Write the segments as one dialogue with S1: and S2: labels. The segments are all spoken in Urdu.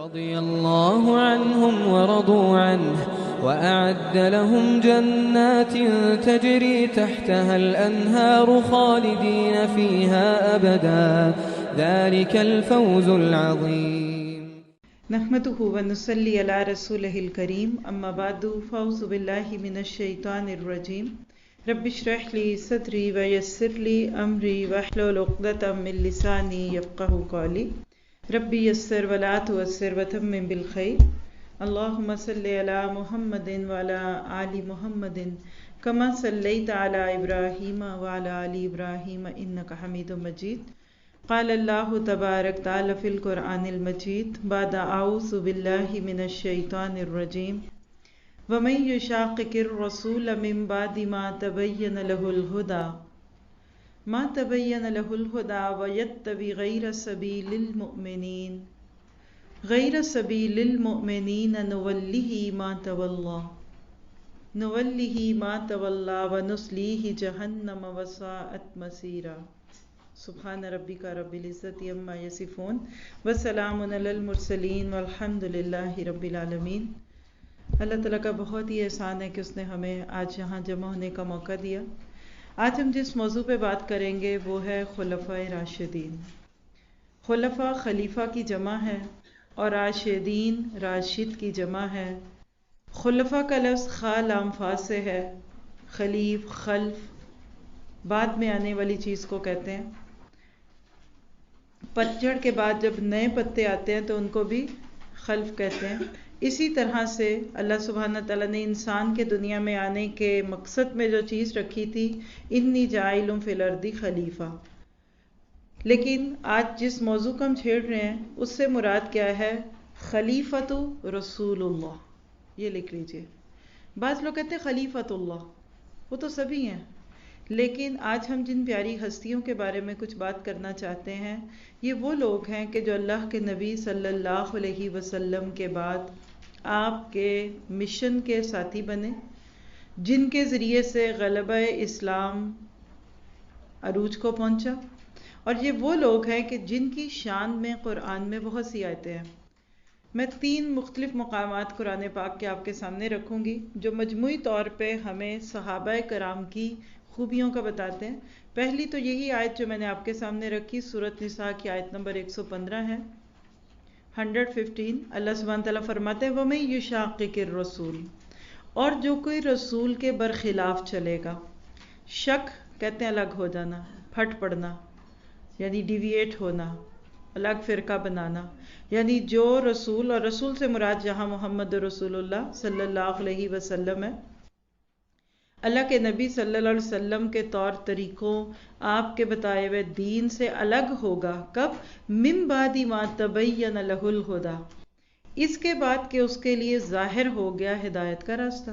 S1: رضي الله عنهم ورضوا عنه وأعد لهم جنات تجري تحتها الأنهار خالدين فيها أبدا ذلك الفوز العظيم.
S2: نحمده ونصلي على رسوله الكريم أما بعد فأعوذ بالله من الشيطان الرجيم رب اشرح لي صدري ويسر لي أمري واحلل عقدة من لساني يفقهوا قولي ربي يسر ولا تعسر وتمم بالخير اللهم صل على محمد وعلى آل محمد كما صليت على إبراهيم وعلى آل إبراهيم إنك حميد مجيد. قال الله تبارك تعالى في القرآن المجيد بعد أعوذ بالله من الشيطان الرجيم ومن يشاقق الرسول من بعد ما تبين له الهدى ما تبين له الهدى ويتبع غير سبيل المؤمنين نوله ما تولى ونصليه جهنم وساءت مصيرا. سبحان ربک رب العزت عما یصفون وسلام علی المرسلین والحمد للہ رب العالمین. اللہ تعالیٰ کا بہت ہی احسان ہے کہ اس نے ہمیں آج یہاں جمع ہونے کا موقع دیا. آج ہم جس موضوع پہ بات کریں گے وہ ہے خلفائے راشدین. خلفاء خلیفہ کی جمع ہے اور راشدین راشد کی جمع ہے. خلفاء کا لفظ خا لام فا سے ہے. خلیف خلف بعد میں آنے والی چیز کو کہتے ہیں. پتجھڑ کے بعد جب نئے پتے آتے ہیں تو ان کو بھی خلف کہتے ہیں. اسی طرح سے اللہ سبحانہ تعالیٰ نے انسان کے دنیا میں آنے کے مقصد میں جو چیز رکھی تھی انی جاعل فی الارض خلیفہ. لیکن آج جس موضوع کو ہم چھیڑ رہے ہیں اس سے مراد کیا ہے؟ خلیفۃ رسول اللہ. یہ لکھ لیجئے. بعض لوگ کہتے ہیں خلیفۃ اللہ، وہ تو سبھی ہیں، لیکن آج ہم جن پیاری ہستیوں کے بارے میں کچھ بات کرنا چاہتے ہیں یہ وہ لوگ ہیں کہ جو اللہ کے نبی صلی اللہ علیہ وسلم کے بعد آپ کے مشن کے ساتھی بنے، جن کے ذریعے سے غلبہ اسلام عروج کو پہنچا. اور یہ وہ لوگ ہیں کہ جن کی شان میں قرآن میں بہت سی آیتیں ہیں. میں 3 مختلف مقامات قرآن پاک کے آپ کے سامنے رکھوں گی جو مجموعی طور پہ ہمیں صحابہ کرام کی خوبیوں کا بتاتے ہیں. پہلی تو یہی آیت جو میں نے آپ کے سامنے رکھی سورۃ نساء کی آیت نمبر 115 ہے، 115. اللہ سبحانہ تعالیٰ فرماتے ہیں وَمَن يُشَاقِقِ الرَّسُولِ، اور جو کوئی رسول کے برخلاف چلے گا. شق کہتے ہیں الگ ہو جانا، پھٹ پڑنا، یعنی ڈیویٹ ہونا، الگ فرقہ بنانا. یعنی جو رسول، اور رسول سے مراد جہاں محمد رسول اللہ صلی اللہ علیہ وسلم ہے، اللہ کے نبی صلی اللہ علیہ وسلم کے طور طریقوں، آپ کے بتائے ہوئے دین سے الگ ہوگا. کب؟ من بعد ما تبین لہ الہدی، اس کے بعد کہ اس کے لیے ظاہر ہو گیا ہدایت کا راستہ.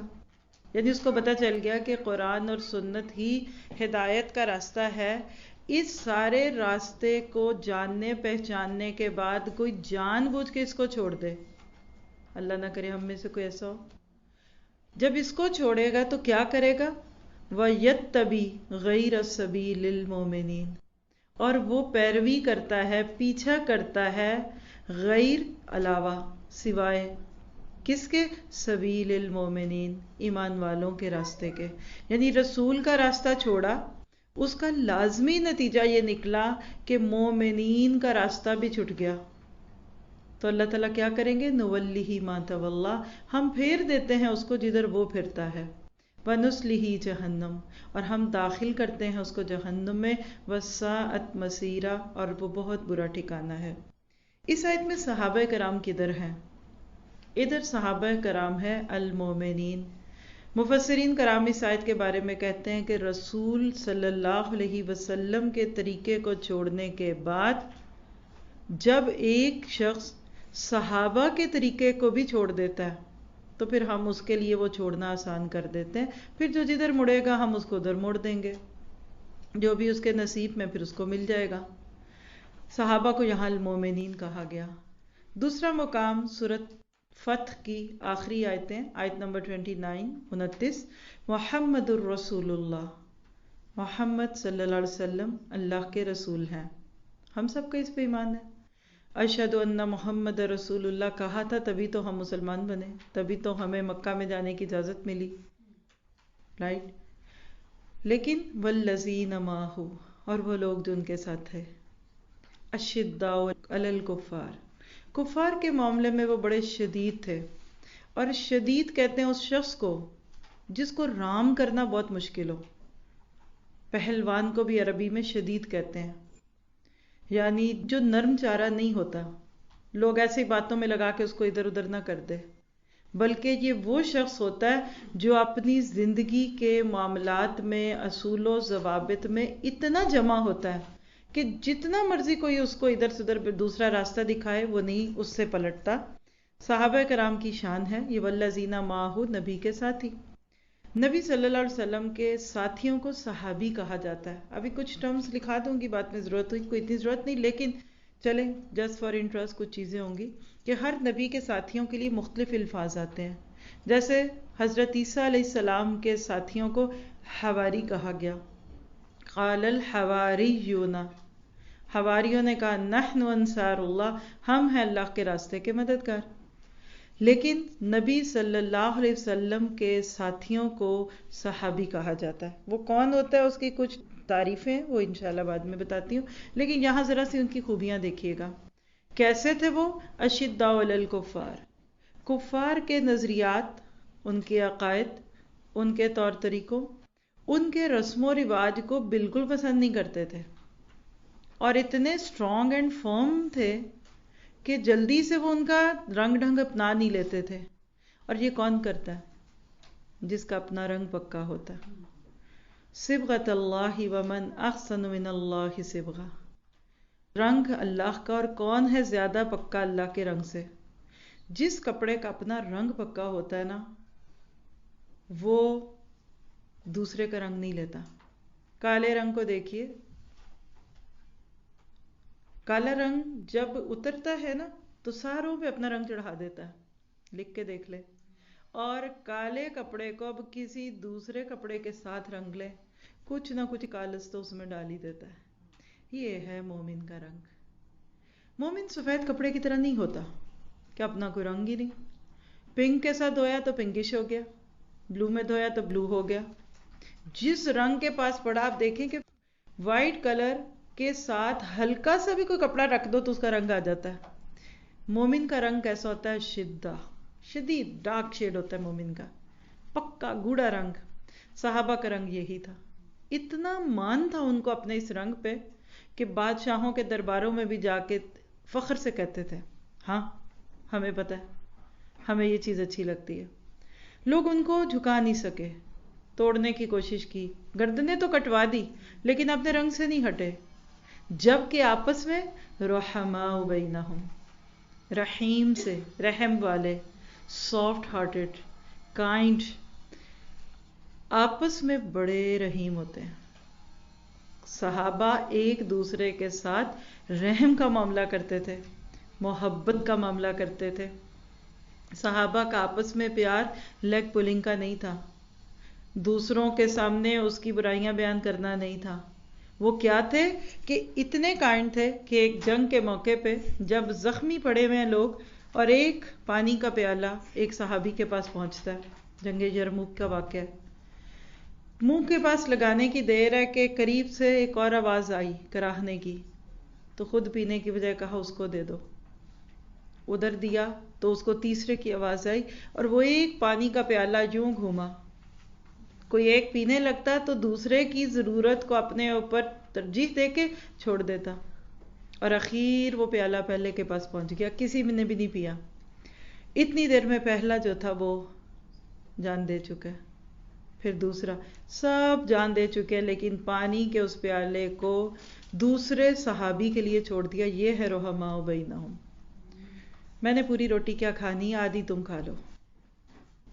S2: یعنی اس کو پتہ چل گیا کہ قرآن اور سنت ہی ہدایت کا راستہ ہے. اس سارے راستے کو جاننے پہچاننے کے بعد کوئی جان بوجھ کے اس کو چھوڑ دے، اللہ نہ کرے ہم میں سے کوئی ایسا ہو. جب اس کو چھوڑے گا تو کیا کرے گا؟ وَيَتَّبِعْ غَيْرَ سَبِيلِ الْمُؤْمِنِينَ، اور وہ پیروی کرتا ہے، پیچھا کرتا ہے، غیر علاوہ، سوائے کس کے؟ سبیل المومنین، ایمان والوں کے راستے کے. یعنی رسول کا راستہ چھوڑا، اس کا لازمی نتیجہ یہ نکلا کہ مومنین کا راستہ بھی چھٹ گیا. تو اللہ تعالیٰ کیا کریں گے؟ نولیہ ما تولی، ہم پھیر دیتے ہیں اس کو جدھر وہ پھرتا ہے. ونصلہ جہنم، اور ہم داخل کرتے ہیں اس کو جہنم میں. وساءت مصیرا، اور وہ بہت برا ٹھکانہ ہے. اس آیت میں صحابہ کرام کدھر ہیں؟ ادھر صحابہ کرام ہے المومنین. مفسرین کرام اس آیت کے بارے میں کہتے ہیں کہ رسول صلی اللہ علیہ وسلم کے طریقے کو چھوڑنے کے بعد جب ایک شخص صحابہ کے طریقے کو بھی چھوڑ دیتا ہے تو پھر ہم اس کے لیے وہ چھوڑنا آسان کر دیتے ہیں. پھر جو جدھر مڑے گا ہم اس کو ادھر موڑ دیں گے، جو بھی اس کے نصیب میں پھر اس کو مل جائے گا. صحابہ کو یہاں المومنین کہا گیا. دوسرا مقام سورۃ فتح کی آخری آیتیں، آیت نمبر 29-29. محمد الرسول اللہ، محمد صلی اللہ علیہ وسلم اللہ کے رسول ہیں. ہم سب کا اس پہ ایمان ہے. اشہدو ان محمد رسول اللہ کہا تھا، تبھی تو ہم مسلمان بنے، تبھی تو ہمیں مکہ میں جانے کی اجازت ملی، رائٹ؟ لیکن والذین معہ، اور وہ لوگ جو ان کے ساتھ تھے، اشداء علی الکفار، کفار کے معاملے میں وہ بڑے شدید تھے. اور شدید کہتے ہیں اس شخص کو جس کو رام کرنا بہت مشکل ہو. پہلوان کو بھی عربی میں شدید کہتے ہیں، یعنی جو نرم چارہ نہیں ہوتا، لوگ ایسی باتوں میں لگا کے اس کو ادھر ادھر نہ کر دے، بلکہ یہ وہ شخص ہوتا ہے جو اپنی زندگی کے معاملات میں، اصول و ضوابط میں اتنا جمع ہوتا ہے کہ جتنا مرضی کوئی اس کو ادھر سے ادھر دوسرا راستہ دکھائے وہ نہیں اس سے پلٹتا. صحابہ کرام کی شان ہے یہ، والذین معہ، نبی کے ساتھی. نبی صلی اللہ علیہ وسلم کے ساتھیوں کو صحابی کہا جاتا ہے. ابھی کچھ ٹرمز لکھا دوں گی، بعد میں ضرورت ہوئی، کوئی اتنی ضرورت نہیں، لیکن چلیں جسٹ فار انٹرسٹ کچھ چیزیں ہوں گی کہ ہر نبی کے ساتھیوں کے لیے مختلف الفاظ آتے ہیں. جیسے حضرت عیسیٰ علیہ السلام کے ساتھیوں کو حواری کہا گیا. قال الحواریون، حواریوں نے کہا نحن انصار اللہ، ہم ہیں اللہ کے راستے کے مددگار. لیکن نبی صلی اللہ علیہ وسلم کے ساتھیوں کو صحابی کہا جاتا ہے. وہ کون ہوتا ہے اس کی کچھ تعریفیں وہ انشاءاللہ بعد میں بتاتی ہوں، لیکن یہاں ذرا سی ان کی خوبیاں دیکھیے گا. کیسے تھے وہ؟ اشداء علی الکفار، کفار کے نظریات، ان کے عقائد، ان کے طور طریقوں، ان کے رسم و رواج کو بالکل پسند نہیں کرتے تھے، اور اتنے اسٹرانگ اینڈ فرم تھے کہ جلدی سے وہ ان کا رنگ ڈھنگ اپنا نہیں لیتے تھے. اور یہ کون کرتا ہے؟ جس کا اپنا رنگ پکا ہوتا ہے. صبغۃ اللہ ومن احسن من اللہ صبغہ، رنگ اللہ کا، اور کون ہے زیادہ پکا اللہ کے رنگ سے؟ جس کپڑے کا اپنا رنگ پکا ہوتا ہے نا، وہ دوسرے کا رنگ نہیں لیتا. کالے رنگ کو دیکھیے، کالا رنگ جب اترتا ہے نا تو ساروں پہ اپنا رنگ چڑھا دیتا ہے، لکھ کے دیکھ لے. اور کالے کپڑے کو اب کسی دوسرے کپڑے کے ساتھ رنگ لے، کچھ نہ کچھ کالس تو اس میں ڈال ہی دیتا ہے. یہ ہے مومن کا رنگ. مومن سفید کپڑے کی طرح نہیں ہوتا کہ اپنا کوئی رنگ ہی نہیں. پنک کے ساتھ دھویا تو پنکش ہو گیا، بلو میں دھویا تو بلو ہو گیا. جس رنگ کے پاس پڑا، آپ دیکھیں کہ وائٹ کلر کے ساتھ ہلکا سا بھی کوئی کپڑا رکھ دو تو اس کا رنگ آ جاتا ہے. مومن کا رنگ کیسا ہوتا ہے؟ شدہ، شدید ڈارک شیڈ ہوتا ہے مومن کا، پکا گوڑا رنگ. صحابہ کا رنگ یہی تھا. اتنا مان تھا ان کو اپنے اس رنگ پہ کہ بادشاہوں کے درباروں میں بھی جا کے فخر سے کہتے تھے ہاں ہمیں پتہ ہے، ہمیں یہ چیز اچھی لگتی ہے. لوگ ان کو جھکا نہیں سکے، توڑنے کی کوشش کی، گردنیں تو کٹوا دی لیکن اپنے رنگ سے نہیں ہٹے. جبکہ آپس میں رحماء بینہم، رحیم سے، رحم والے، سافٹ ہارٹڈ، کائنڈ، آپس میں بڑے رحیم ہوتے ہیں. صحابہ ایک دوسرے کے ساتھ رحم کا معاملہ کرتے تھے، محبت کا معاملہ کرتے تھے. صحابہ کا آپس میں پیار لیگ پولنگ کا نہیں تھا، دوسروں کے سامنے اس کی برائیاں بیان کرنا نہیں تھا. وہ کیا تھے کہ اتنے کائنڈ تھے کہ ایک جنگ کے موقع پہ جب زخمی پڑے ہوئے ہیں لوگ اور ایک پانی کا پیالہ ایک صحابی کے پاس پہنچتا ہے، جنگ یرموک کا واقعہ ہے، منہ کے پاس لگانے کی دیر ہے کہ قریب سے ایک اور آواز آئی کراہنے کی، تو خود پینے کی بجائے کہا اس کو دے دو. ادھر دیا تو اس کو تیسرے کی آواز آئی اور وہ ایک پانی کا پیالہ یوں گھوما. کوئی ایک پینے لگتا تو دوسرے کی ضرورت کو اپنے اوپر ترجیح دے کے چھوڑ دیتا، اور اخیر وہ پیالہ پہلے کے پاس پہنچ گیا، کسی نے بھی نہیں پیا. اتنی دیر میں پہلا جو تھا وہ جان دے چکا ہے، پھر دوسرا، سب جان دے چکے، لیکن پانی کے اس پیالے کو دوسرے صحابی کے لیے چھوڑ دیا. یہ ہے رحماء بینہم. میں نے پوری روٹی کیا کھانی، آدھی تم کھا لو.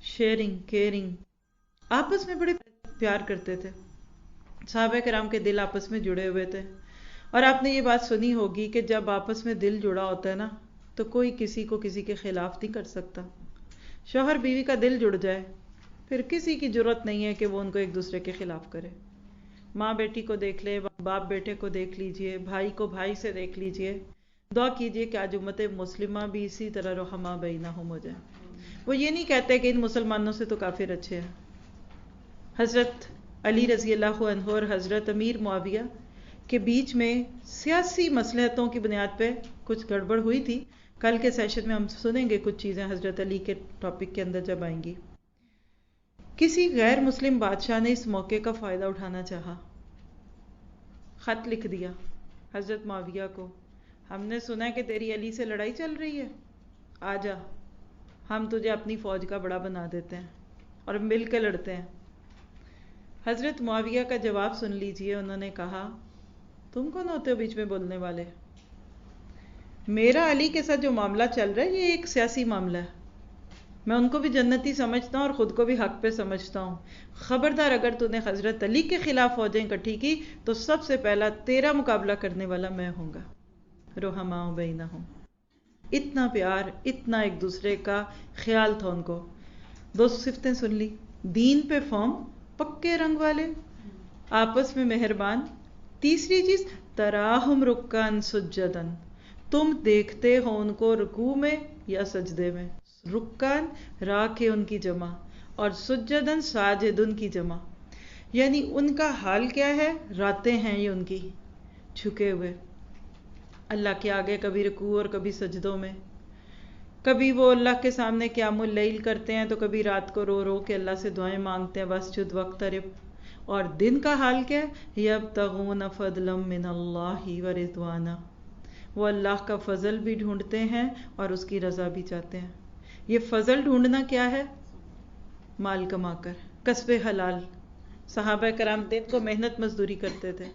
S2: شیئرنگ، کیئرنگ، آپس میں بڑے پیار کرتے تھے. صحابہ کرام کے دل آپس میں جڑے ہوئے تھے. اور آپ نے یہ بات سنی ہوگی کہ جب آپس میں دل جڑا ہوتا ہے نا تو کوئی کسی کو کسی کے خلاف نہیں کر سکتا. شوہر بیوی کا دل جڑ جائے پھر کسی کی ضرورت نہیں ہے کہ وہ ان کو ایک دوسرے کے خلاف کرے. ماں بیٹی کو دیکھ لے، باپ بیٹے کو دیکھ لیجئے، بھائی کو بھائی سے دیکھ لیجئے، دعا کیجئے کہ آج امت مسلمہ بھی اسی طرح رحماء بینہم ہو جائے. وہ یہ نہیں کہتے کہ ان مسلمانوں سے تو کافر اچھے ہیں. حضرت علی رضی اللہ عنہ اور حضرت امیر معاویہ کے بیچ میں سیاسی مصلحتوں کی بنیاد پہ کچھ گڑبڑ ہوئی تھی. کل کے سیشن میں ہم سنیں گے کچھ چیزیں حضرت علی کے ٹاپک کے اندر جب آئیں گی. کسی غیر مسلم بادشاہ نے اس موقع کا فائدہ اٹھانا چاہا. خط لکھ دیا حضرت معاویہ کو، ہم نے سنا ہے کہ تیری علی سے لڑائی چل رہی ہے، آ جا، ہم تجھے اپنی فوج کا بڑا بنا دیتے ہیں اور مل کے لڑتے ہیں. حضرت معاویہ کا جواب سن لیجئے. انہوں نے کہا، تم کون ہوتے ہو بیچ میں بولنے والے؟ میرا علی کے ساتھ جو معاملہ چل رہا ہے یہ ایک سیاسی معاملہ ہے. میں ان کو بھی جنتی سمجھتا ہوں اور خود کو بھی حق پہ سمجھتا ہوں. خبردار اگر تو نے حضرت علی کے خلاف فوجیں اکٹھی کی تو سب سے پہلا تیرا مقابلہ کرنے والا میں ہوں گا. رحماء بینہم. اتنا پیار، اتنا ایک دوسرے کا خیال تھا ان کو. دو صفتیں سن لی. دین پہ فارم، پکے رنگ والے، آپس میں مہربان. تیسری چیز، تراہم رکعن سجدن، تم دیکھتے ہو ان کو رکوع میں یا سجدے میں. رکعن را کے ان کی جمع اور سجدن ساجدن کی جمع، یعنی ان کا حال کیا ہے؟ راتیں ہیں یہ ان کی جھکے ہوئے اللہ کے آگے، کبھی رکوع اور کبھی سجدوں میں. کبھی وہ اللہ کے سامنے قیام اللیل کرتے ہیں تو کبھی رات کو رو رو کے اللہ سے دعائیں مانگتے ہیں. واسجد واقترب. اور دن کا حال کیا ہے؟ یبتغون فضلا من اللہ ورضوانا، وہ اللہ کا فضل بھی ڈھونڈتے ہیں اور اس کی رضا بھی چاہتے ہیں. یہ فضل ڈھونڈنا کیا ہے؟ مال کما کر، کسب حلال. صحابہ کرام دن کو محنت مزدوری کرتے تھے.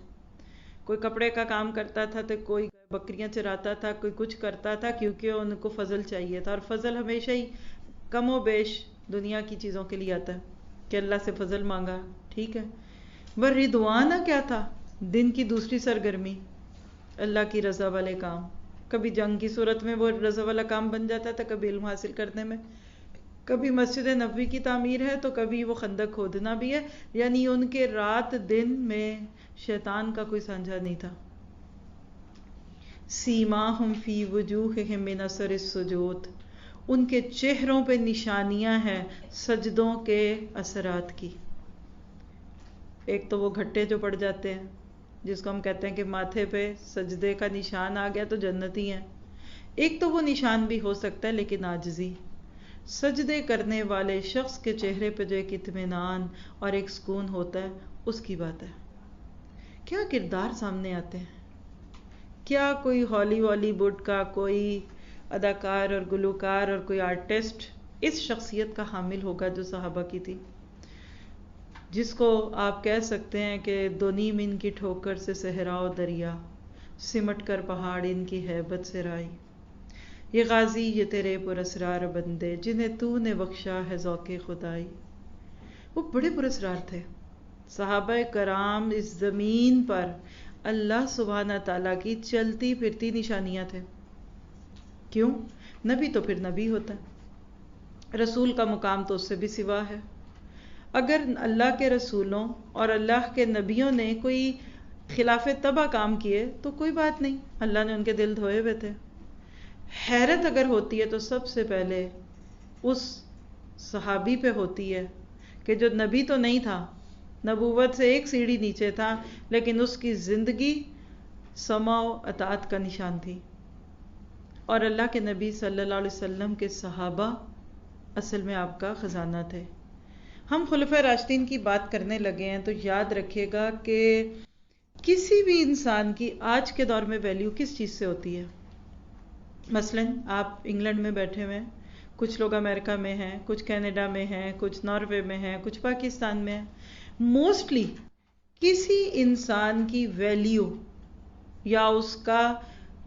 S2: کوئی کپڑے کا کام کرتا تھا تو کوئی بکریاں چراتا تھا، کوئی کچھ کرتا تھا، کیونکہ ان کو فضل چاہیے تھا. اور فضل ہمیشہ ہی کم و بیش دنیا کی چیزوں کے لیے آتا ہے کہ اللہ سے فضل مانگا، ٹھیک ہے. ورضوانہ کیا تھا؟ دن کی دوسری سرگرمی، اللہ کی رضا والے کام. کبھی جنگ کی صورت میں وہ رضا والا کام بن جاتا تھا، کبھی علم حاصل کرنے میں، کبھی مسجد نبوی کی تعمیر ہے تو کبھی وہ خندق کھودنا بھی ہے. یعنی ان کے رات دن میں شیطان کا کوئی سانجھا نہیں تھا. سیماہم فی وجوہہم من اثر السجود، ان کے چہروں پہ نشانیاں ہیں سجدوں کے اثرات کی. ایک تو وہ گھٹے جو پڑ جاتے ہیں، جس کو ہم کہتے ہیں کہ ماتھے پہ سجدے کا نشان آ گیا تو جنتی ہیں. ایک تو وہ نشان بھی ہو سکتا ہے لیکن عاجزی. سجدے کرنے والے شخص کے چہرے پہ جو ایک اطمینان اور ایک سکون ہوتا ہے، اس کی بات ہے. کیا کردار سامنے آتے ہیں. کیا کوئی ہالی ووڈ کا کوئی اداکار اور گلوکار اور کوئی آرٹسٹ اس شخصیت کا حامل ہوگا جو صحابہ کی تھی، جس کو آپ کہہ سکتے ہیں کہ 2.5 ان کی ٹھوکر سے صحرا و دریا، سمٹ کر پہاڑ ان کی ہیبت سے رائی. یہ غازی یہ تیرے پراسرار بندے جنہیں تو نے بخشا ہے ذوق خدائی. وہ بڑے پراسرار تھے. صحابہ کرام اس زمین پر اللہ سبحانہ تعالیٰ کی چلتی پھرتی نشانیاں تھے. کیوں؟ نبی تو پھر نبی ہوتا ہے، رسول کا مقام تو اس سے بھی سوا ہے. اگر اللہ کے رسولوں اور اللہ کے نبیوں نے کوئی خلاف طبع کام کیے تو کوئی بات نہیں، اللہ نے ان کے دل دھوئے ہوئے تھے. حیرت اگر ہوتی ہے تو سب سے پہلے اس صحابی پہ ہوتی ہے کہ جو نبی تو نہیں تھا، نبوت سے ایک سیڑھی نیچے تھا، لیکن اس کی زندگی سمع و اطاعت کا نشان تھی. اور اللہ کے نبی صلی اللہ علیہ وسلم کے صحابہ اصل میں آپ کا خزانہ تھے. ہم خلفائے راشدین کی بات کرنے لگے ہیں تو یاد رکھیے گا کہ کسی بھی انسان کی آج کے دور میں ویلیو کس چیز سے ہوتی ہے. مثلا آپ انگلینڈ میں بیٹھے ہوئے ہیں، کچھ لوگ امریکہ میں ہیں، کچھ کینیڈا میں ہیں، کچھ ناروے میں ہیں، کچھ پاکستان میں ہیں. موسٹلی کسی انسان کی ویلیو یا اس کا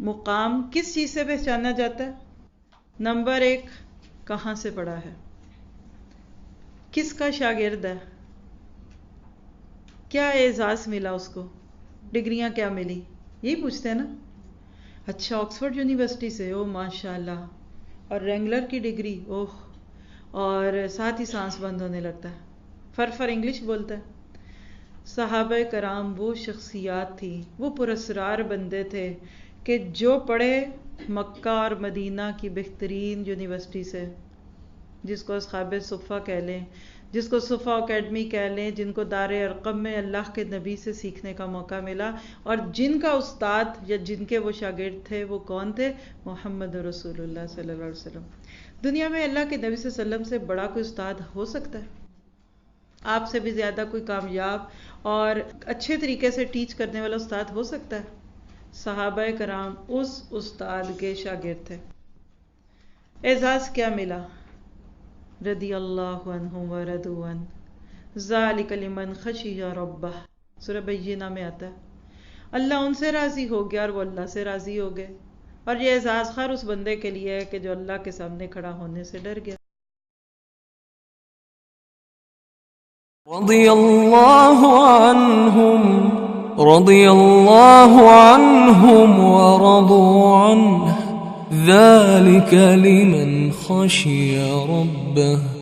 S2: مقام کس چیز سے پہچانا جاتا ہے؟ نمبر 1، کہاں سے پڑھا ہے، کس کا شاگرد ہے، کیا اعزاز ملا اس کو، ڈگریاں کیا ملی، یہی پوچھتے ہیں نا. اچھا آکسفورڈ یونیورسٹی سے، او ماشاء اللہ، اور رینگلر کی ڈگری، اوہ، اور ساتھ ہی سانس بند ہونے لگتا ہے، فر انگلش بولتا ہے. صحابہ کرام وہ شخصیات تھی، وہ پراسرار بندے تھے کہ جو پڑھے مکہ اور مدینہ کی بہترین یونیورسٹی سے، جس کو اصحاب صفہ کہہ لیں، جس کو صفہ اکیڈمی کہہ لیں، جن کو دار ارقم میں اللہ کے نبی سے سیکھنے کا موقع ملا، اور جن کا استاد یا جن کے وہ شاگرد تھے وہ کون تھے؟ محمد رسول اللہ صلی اللہ علیہ وسلم۔ دنیا میں اللہ کے نبی صلی اللہ علیہ وسلم سے بڑا کوئی استاد ہو سکتا ہے؟ آپ سے بھی زیادہ کوئی کامیاب اور اچھے طریقے سے ٹیچ کرنے والا استاد ہو سکتا ہے؟ صحابہ کرام اس استاد کے شاگرد تھے۔ اعزاز کیا ملا؟ رضی اللہ عنہم ورضوا عنہ ذالک لمن خشی ربہ، سورہ بینہ میں آتا ہے اللہ ان سے راضی ہو گیا اور وہ اللہ سے راضی ہو گئے، اور یہ اعزاز خیر اس بندے کے لیے ہے کہ جو اللہ کے سامنے کھڑا ہونے سے ڈر گیا۔
S3: رضي الله عنهم ورضوا عنه ذلك لمن خشي ربه